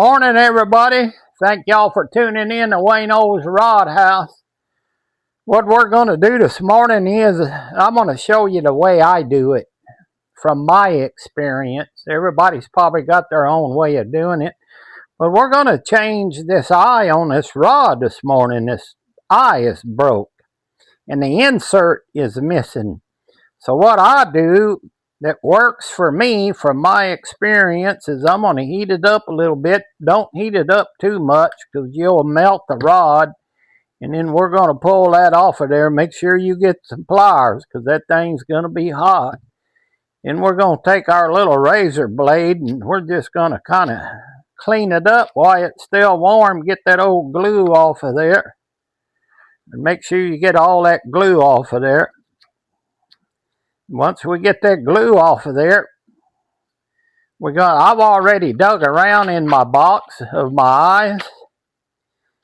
Morning, everybody. Thank y'all for tuning in to Wayne O's Rod House. What we're going to do this morning is I'm going to show you the way I do it from my experience. Everybody's probably got their own way of doing it. But we're going to change this eye on this rod this morning. This eye is broke and the insert is missing. So what I do that works for me from my experience is I'm going to heat it up a little bit. Don't heat it up too much because you'll melt the rod. And then we're going to pull that off of there. Make sure you get some pliers because that thing's going to be hot. And we're going to take our little razor blade and we're just going to kind of clean it up while it's still warm. Get that old glue off of there. And make sure you get all that glue off of there. Once we get that glue off of there, I've already dug around in my box of my eyes,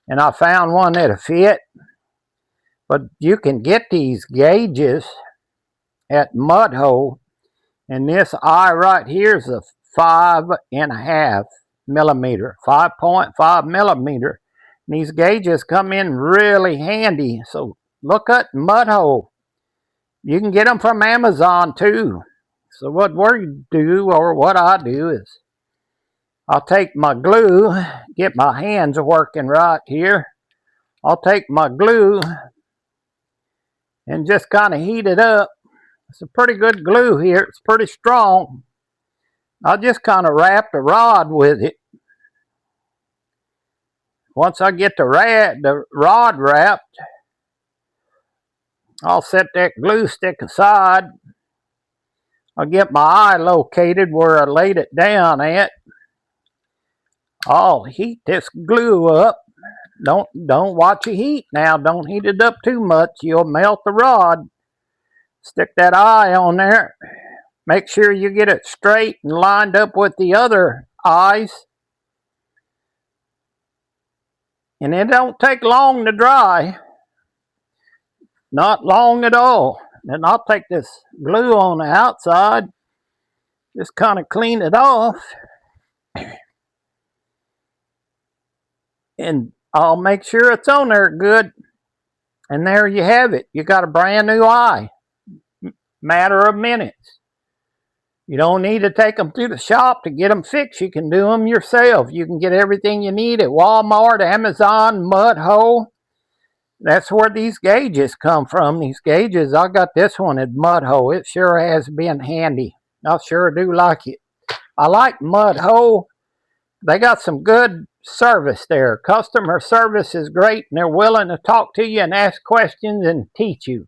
and I found one that'll fit. But you can get these gauges at MUDHOLE, and this eye right here is a 5.5 millimeter, 5.5 millimeter. And these gauges come in really handy. So look at MUDHOLE. You can get them from Amazon too. So what I do is I'll take my glue, get my hands working right here. I'll take my glue and just kind of heat it up. It's a pretty good glue here. It's pretty strong. I'll just kind of wrap the rod with it. Once I get the rod wrapped, I'll set that glue stick aside. I'll get my eye located where I laid it down at. I'll heat this glue up. Don't watch it heat now. Don't heat it up too much. You'll melt the rod. Stick that eye on there. Make sure you get it straight and lined up with the other eyes. And it don't take long to dry. Not long at all. Then I'll take this glue on the outside, just kind of clean it off, and I'll make sure it's on there good. And there you have it. You got a brand new eye. Matter of minutes. You don't need to take them to the shop to get them fixed. You can do them yourself. You can get everything you need at Walmart, Amazon, MUDHOLE. That's where these gauges come from. These gauges, I got this one at MUDHOLE. It sure has been handy. I sure do like it. I like MUDHOLE. They got some good service there. Customer service is great, and they're willing to talk to you and ask questions and teach you.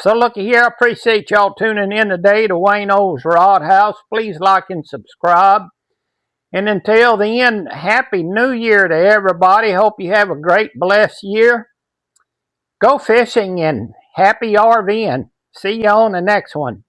So looky here, I appreciate y'all tuning in today to Wayne O's Rod House. Please like and subscribe. And until the end, Happy New Year to everybody. Hope you have a great, blessed year. Go fishing and happy RVing. See you on the next one.